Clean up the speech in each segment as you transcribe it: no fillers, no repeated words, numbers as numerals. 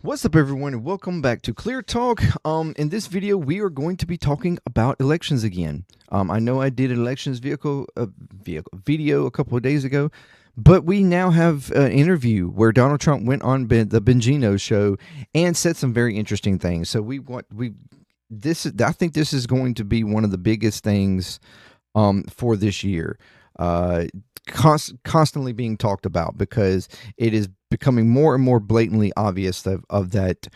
What's up, everyone, and welcome back to Clear Talk. In this video, we are going to be talking about elections again. I know I did an elections video a couple of days ago, but we now have an interview where Donald Trump went on the Bongino show and said some very interesting things. So I think this is going to be one of the biggest things for this year. Constantly being talked about because it is becoming more and more blatantly obvious of that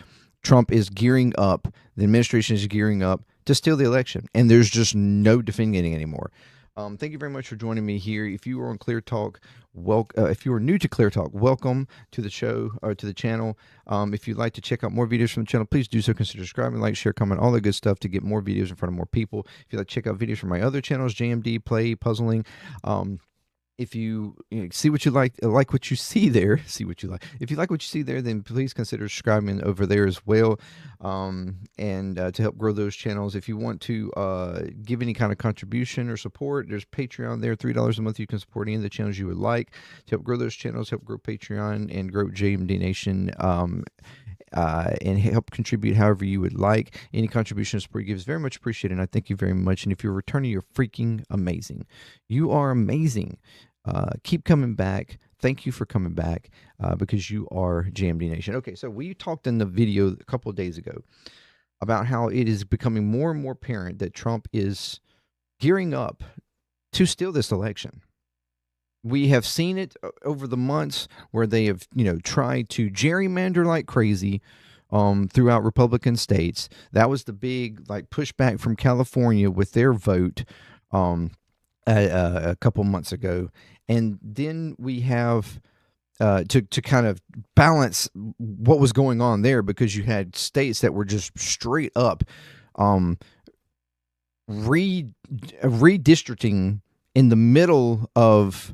Trump is gearing up, the administration is gearing up to steal the election, and there's just no defending it anymore. Thank you very much for joining me here. If you are on Clear Talk, if you are new to Clear Talk, welcome to the show or to the channel. If you'd like to check out more videos from the channel, please do so. Consider subscribing, like, share, comment, all that good stuff to get more videos in front of more people. If you'd like to check out videos from my other channels, JMDPLAY, puzzling. If you see what you like what you see there, see what you like. If you like what you see there, then please consider subscribing over there as well, and to help grow those channels. If you want to give any kind of contribution or support, there's Patreon there, $3 a month. You can support any of the channels you would like to help grow those channels, help grow Patreon, and grow JMD Nation. And help contribute however you would like. Any contribution support you give is very much appreciated, and I thank you very much. And if you're returning, you're freaking amazing. You are amazing. Keep coming back. Thank you for coming back because you are JMD Nation. Okay, so we talked in the video a couple of days ago about how it is becoming more and more apparent that Trump is gearing up to steal this election. We have seen it over the months where they have, tried to gerrymander like crazy throughout Republican states. That was the big pushback from California with their vote a couple months ago. And then we have to kind of balance what was going on there, because you had states that were just straight up redistricting in the middle of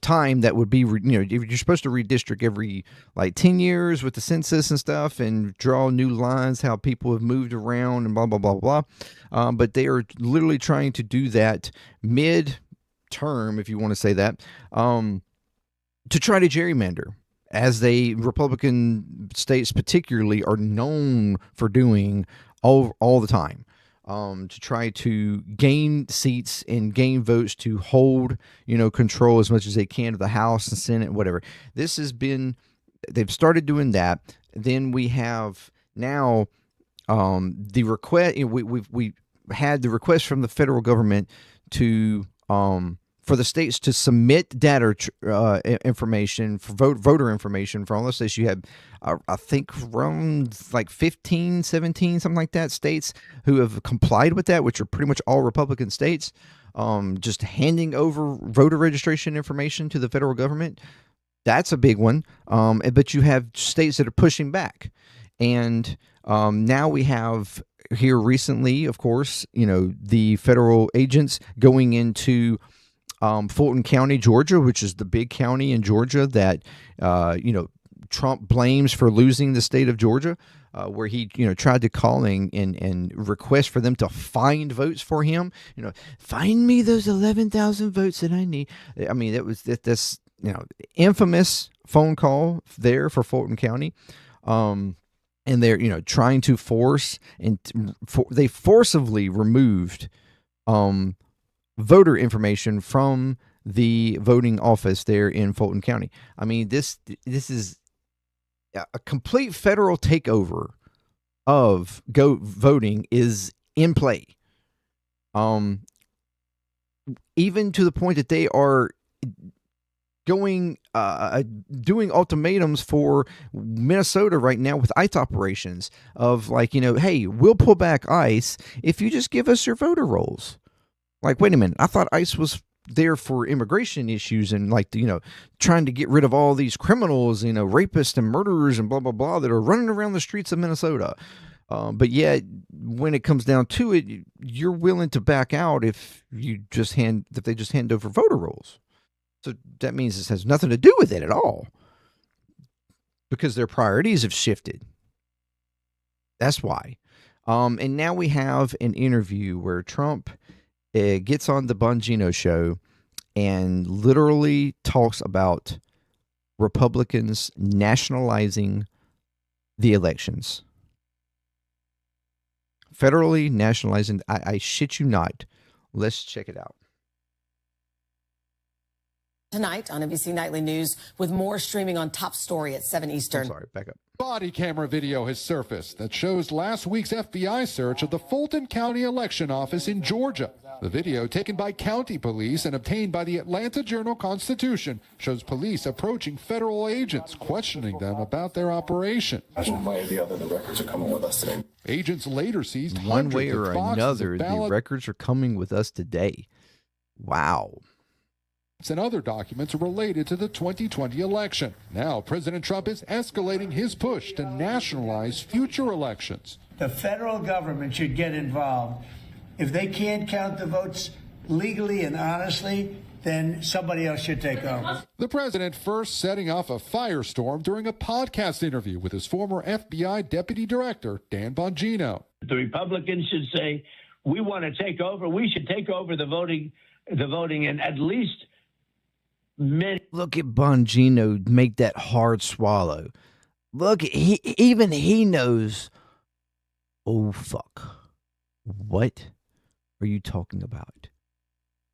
time that would be, you're supposed to redistrict every 10 years with the census and stuff and draw new lines, how people have moved around and blah, blah, blah, blah. But they are literally trying to do that mid-term, if you want to say that, to try to gerrymander, as Republican states particularly are known for doing all the time. To try to gain seats and gain votes to hold, control as much as they can of the House and Senate, whatever. This has been, they've started doing that. Then we have now the request. We had the request from the federal government to for the states to submit data information for voter information for all the states. You have, I think, around 15, 17, something like that, states who have complied with that, which are pretty much all Republican states, just handing over voter registration information to the federal government. That's a big one. But you have states that are pushing back. And now we have here recently, of course, the federal agents going into Fulton County, Georgia, which is the big county in Georgia that, Trump blames for losing the state of Georgia, where he, tried to call and request for them to find votes for him. Find me those 11,000 votes that I need. I mean, it was this, infamous phone call there for Fulton County. And they're, trying to force, and they forcibly removed voter information from the voting office there in Fulton County. I mean, this is a complete federal takeover of voting is in play. Even to the point that they are doing ultimatums for Minnesota right now with ICE operations of hey, we'll pull back ICE if you just give us your voter rolls. Wait a minute, I thought ICE was there for immigration issues and trying to get rid of all these criminals, rapists and murderers and blah, blah, blah that are running around the streets of Minnesota. But yet, when it comes down to it, you're willing to back out if they just hand over voter rolls. So that means this has nothing to do with it at all, because their priorities have shifted. That's why. And now we have an interview where Trump gets on the Bongino show and literally talks about Republicans nationalizing the elections. Federally nationalizing. I shit you not. Let's check it out. Tonight on NBC Nightly News with more streaming on Top Story at 7 Eastern. I'm sorry, back up. Body camera video has surfaced that shows last week's FBI search of the Fulton County Election Office in Georgia. The video, taken by county police and obtained by the Atlanta Journal-Constitution, shows police approaching federal agents, questioning them about their operation. One way or the other, the records are coming with us today. Agents later seized one way hundreds or of boxes another, of the ballots records are coming with us today. Wow. and other documents related to the 2020 election. Now, President Trump is escalating his push to nationalize future elections. The federal government should get involved. If they can't count the votes legally and honestly, then somebody else should take over. The president first setting off a firestorm during a podcast interview with his former FBI deputy director, Dan Bongino. The Republicans should say, we want to take over. We should take over the voting and at least many. Look at Bongino make that hard swallow. Look, even he knows. Oh, fuck. What are you talking about?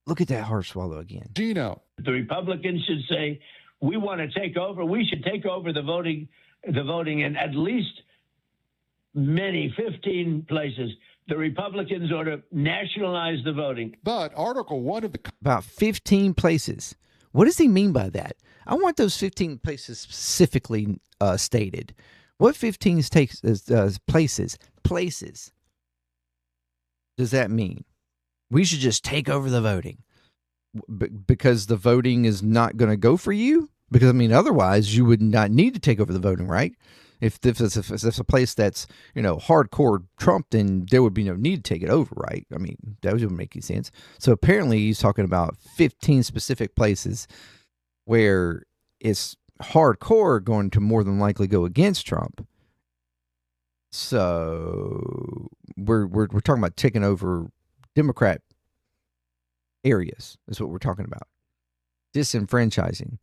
Look at that hard swallow again. Gino. The Republicans should say, we want to take over. We should take over the voting in at least 15 places. The Republicans ought to nationalize the voting. But Article 1 of the... About 15 places. What does he mean by that? I want those 15 places specifically stated. What 15 places does that mean? We should just take over the voting because the voting is not going to go for you? Because, I mean, otherwise you would not need to take over the voting, right? If it's a place that's, hardcore Trump, then there would be no need to take it over, right? I mean, that wouldn't make any sense. So apparently he's talking about 15 specific places where it's hardcore going to more than likely go against Trump. So we're talking about taking over Democrat areas. That's what we're talking about. Disenfranchising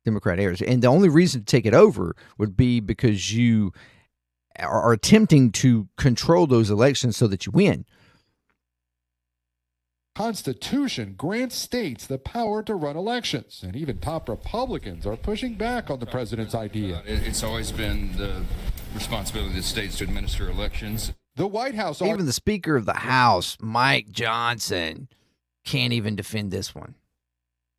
Democrat areas. And the only reason to take it over would be because you are attempting to control those elections so that you win. Constitution grants states the power to run elections, and even top Republicans are pushing back on the president's idea. It's always been the responsibility of the states to administer elections. The White House... Even the Speaker of the House, Mike Johnson, can't even defend this one.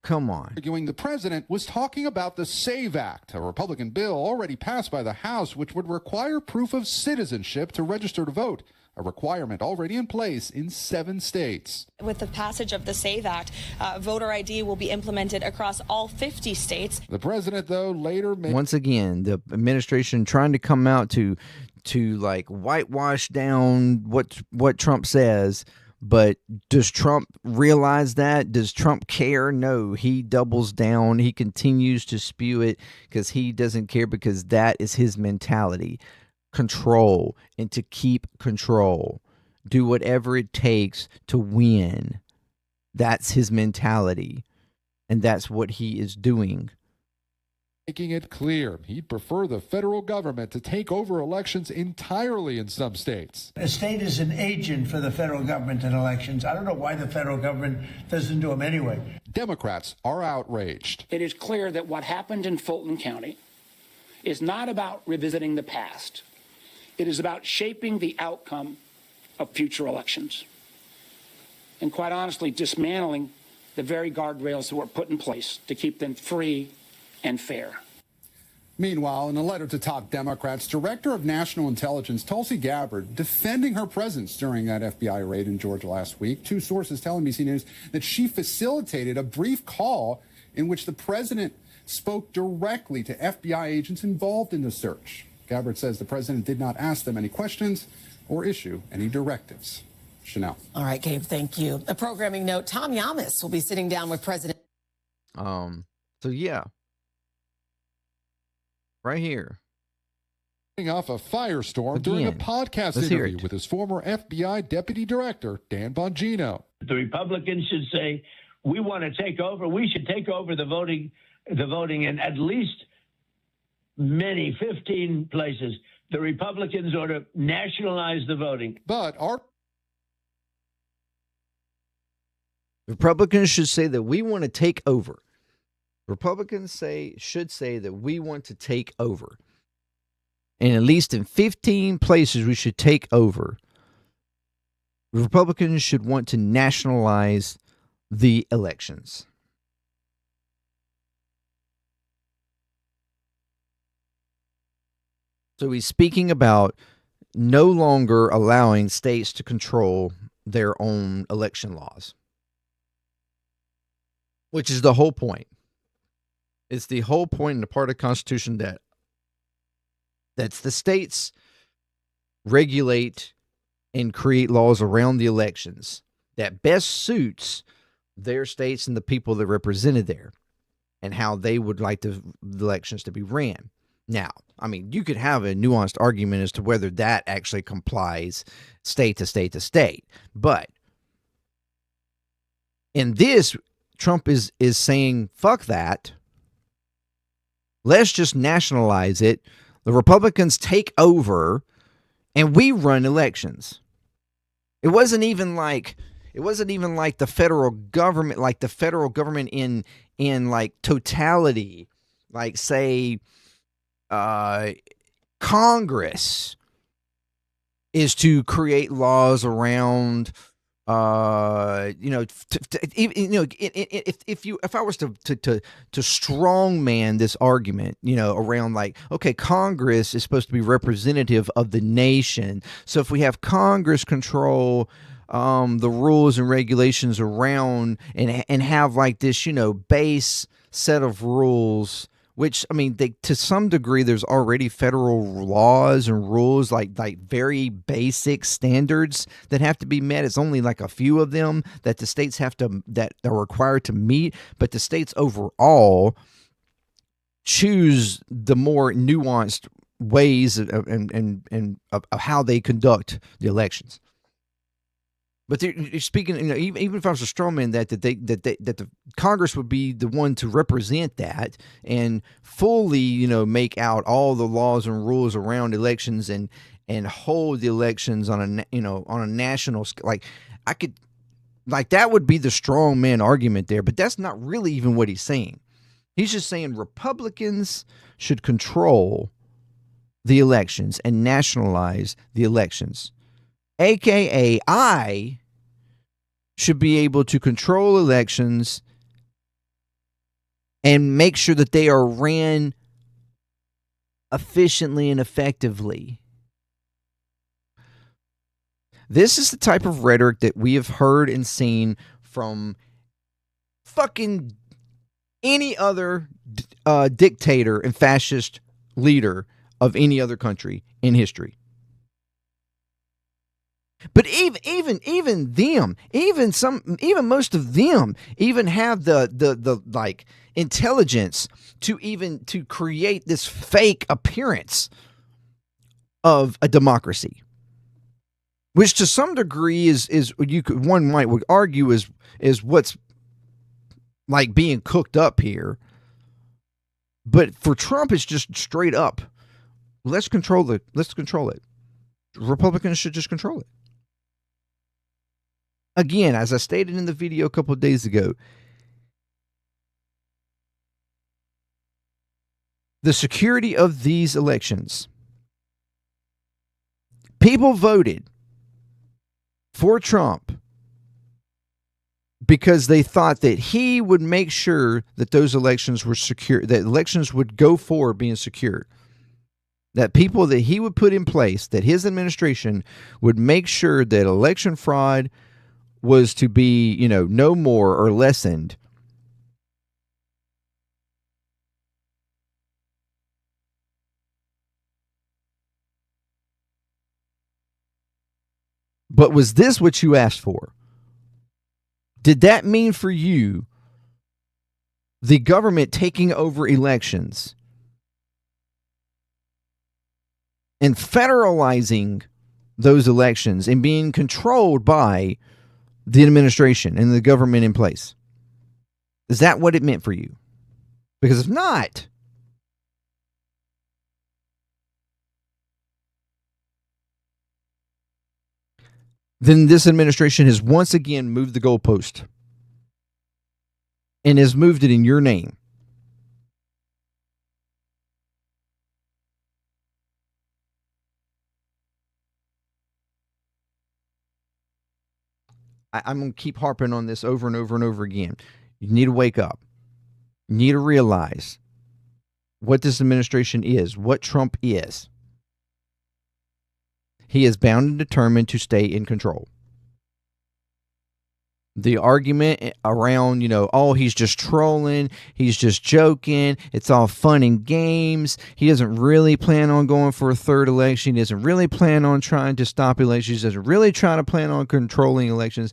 Come on. Arguing the president was talking about the SAVE Act, a Republican bill already passed by the House, which would require proof of citizenship to register to vote, a requirement already in place in 7 states. With the passage of the SAVE Act, voter ID will be implemented across all 50 states. The president, though, later made... Once again, the administration trying to come out to like whitewash down what Trump says. But does Trump realize that? Does Trump care? No, he doubles down. He continues to spew it because he doesn't care, because that is his mentality. Control, and to keep control. Do whatever it takes to win. That's his mentality. And that's what he is doing. Making it clear he'd prefer the federal government to take over elections entirely in some states. A state is an agent for the federal government in elections. I don't know why the federal government doesn't do them anyway. Democrats are outraged. It is clear that what happened in Fulton County is not about revisiting the past. It is about shaping the outcome of future elections. And quite honestly, dismantling the very guardrails that were put in place to keep them free and fair. Meanwhile, in a letter to top Democrats, Director of National Intelligence Tulsi Gabbard defending her presence during that FBI raid in Georgia last week. 2 sources tell NBC News that she facilitated a brief call in which the president spoke directly to FBI agents involved in the search. Gabbard says the president did not ask them any questions or issue any directives. Chanel. All right, Gabe, thank you. A programming note, Tom Yamas will be sitting down with President. So yeah. Right here. Off a firestorm during a podcast interview with his former FBI deputy director, Dan Bongino. The Republicans should say, we want to take over. We should take over the voting the voting in at least 15 places. The Republicans ought to nationalize the voting. But our Republicans should say that we want to take over. Republicans should say that we want to take over. And at least in 15 places we should take over. Republicans should want to nationalize the elections. So he's speaking about no longer allowing states to control their own election laws, which is the whole point. It's the whole point in the part of the Constitution that's the states regulate and create laws around the elections that best suits their states and the people that represented there and how they would like the elections to be ran. Now, I mean, you could have a nuanced argument as to whether that actually complies state to state to state. But in this, Trump is saying, fuck that. Let's just nationalize it. The Republicans take over and we run elections. It wasn't even like the federal government in like totality, like say Congress is to create laws around if I was to strongman this argument, around like, okay, Congress is supposed to be representative of the nation. So if we have Congress control the rules and regulations around and have like this, base set of rules, which, I mean, to some degree, there's already federal laws and rules, like very basic standards that have to be met. It's only like a few of them that the states that are required to meet, but the states overall choose the more nuanced ways of how they conduct the elections. But they're speaking, even if I was a strawman, that the Congress would be the one to represent that and fully, make out all the laws and rules around elections and hold the elections on a national scale. That would be the strongman argument there. But that's not really even what he's saying. He's just saying Republicans should control the elections and nationalize the elections. AKA, I should be able to control elections and make sure that they are ran efficiently and effectively. This is the type of rhetoric that we have heard and seen from fucking any other dictator and fascist leader of any other country in history. But even them, even most of them, even have the like intelligence to create this fake appearance of a democracy, which to some degree one might argue is what's like being cooked up here. But for Trump, it's just straight up. Let's control it. Republicans should just control it. Again, as I stated in the video a couple of days ago, the security of these elections, people voted for Trump because they thought that he would make sure that those elections were secure, that elections would go forward being secure, that people that he would put in place, that his administration would make sure that election fraud was to be, no more or lessened. But was this what you asked for? Did that mean for you the government taking over elections and federalizing those elections and being controlled by the administration and the government in place? Is that what it meant for you? Because if not, then this administration has once again moved the goalpost and has moved it in your name. I'm going to keep harping on this over and over and over again. You need to wake up. You need to realize what this administration is, what Trump is. He is bound and determined to stay in control. The argument around, oh, he's just trolling, he's just joking, it's all fun and games. He doesn't really plan on going for a third election. He doesn't really plan on trying to stop elections. He doesn't really try to plan on controlling elections.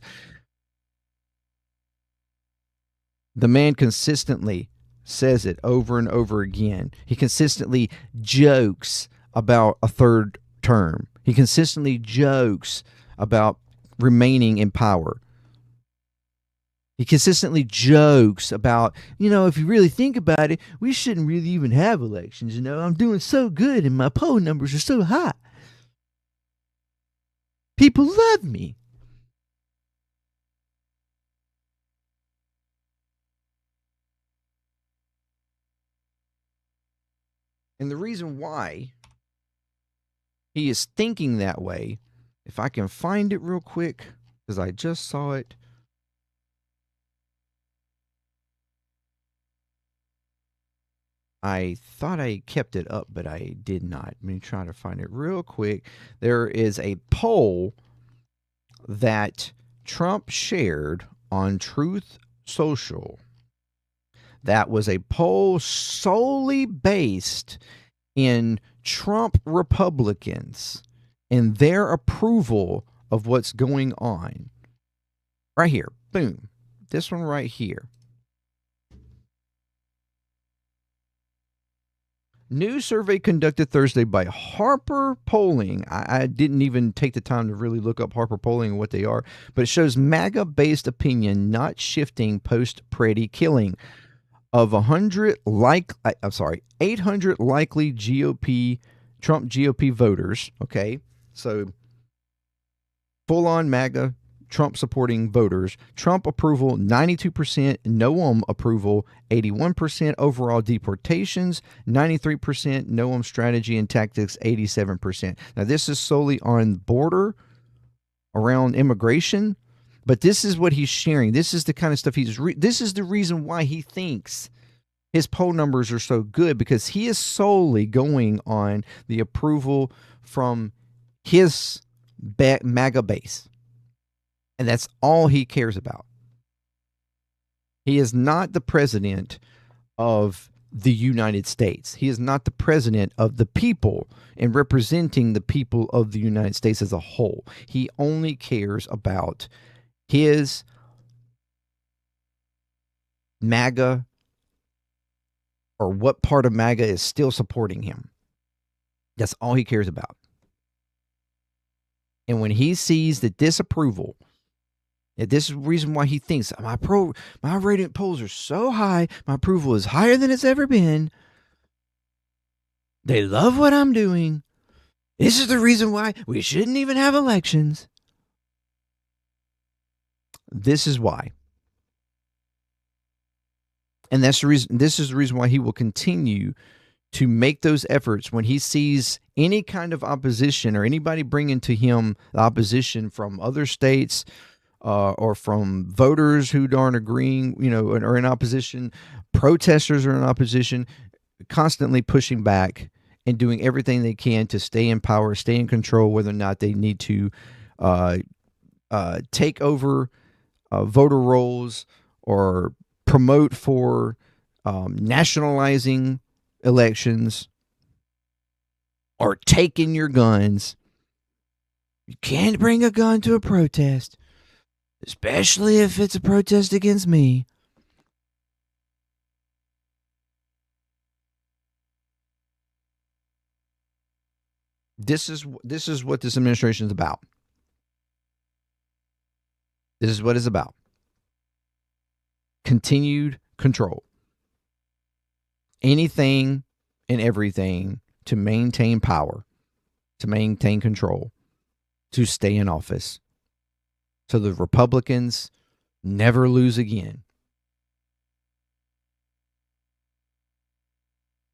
The man consistently says it over and over again. He consistently jokes about a third term. He consistently jokes about remaining in power. He consistently jokes about, if you really think about it, we shouldn't really even have elections. I'm doing so good and my poll numbers are so high. People love me. And the reason why he is thinking that way, if I can find it real quick, because I just saw it. I thought I kept it up, but I did not. Let me try to find it real quick. There is a poll that Trump shared on Truth Social. That was a poll solely based in Trump Republicans and their approval of what's going on. Right here. Boom. This one right here. New survey conducted Thursday by Harper Polling. I didn't even take the time to really look up Harper Polling and what they are, but it shows MAGA-based opinion not shifting post-Pretty killing. Of 800 likely Trump GOP voters, okay? So full-on MAGA Trump supporting voters. Trump approval 92%, Noam approval 81%, overall deportations 93%, Noam strategy and tactics 87%. Now this is solely on border around immigration, but this is what he's sharing. This is the kind of stuff this is the reason why he thinks his poll numbers are so good, because he is solely going on the approval from his MAGA base. And that's all he cares about. He is not the president of the United States. He is not the president of the people and representing the people of the United States as a whole. He only cares about his MAGA, or what part of MAGA is still supporting him. That's all he cares about. And when he sees the disapproval, this is the reason why he thinks my rating polls are so high, my approval is higher than it's ever been. They love what I'm doing. This is the reason why we shouldn't even have elections. This is why. And that's the reason. This is the reason why he will continue to make those efforts when he sees any kind of opposition or anybody bringing to him opposition from other states, or from voters who aren't agreeing, are in opposition. Protesters are in opposition, constantly pushing back and doing everything they can to stay in power, stay in control, whether or not they need to take over voter rolls or promote for nationalizing elections or taking your guns. You can't bring a gun to a protest, especially if it's a protest against me. This is what this administration is about. This is what it's about. Continued control. anything and everything to maintain power, to maintain control, to stay in office, so the Republicans never lose again,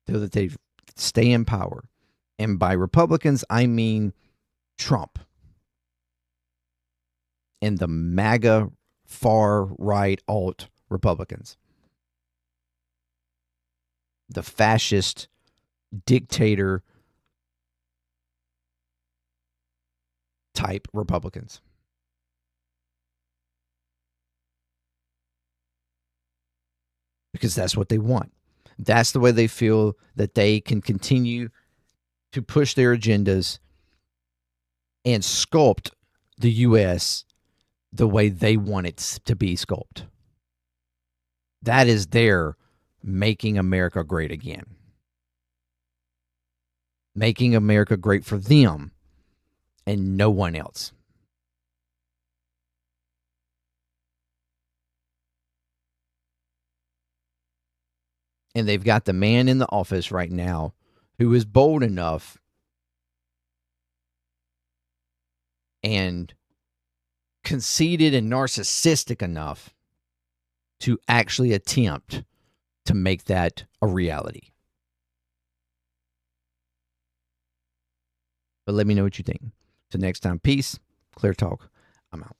so that they stay in power. And by Republicans, I mean Trump and the MAGA far right alt Republicans, the fascist dictator type Republicans. Because that's what they want. That's the way they feel that they can continue to push their agendas and sculpt the U.S. the way they want it to be sculpted. That is their making America great again. Making America great for them and no one else. And they've got the man in the office right now who is bold enough and conceited and narcissistic enough to actually attempt to make that a reality. But let me know what you think. Till next time, peace. Clear Talk. I'm out.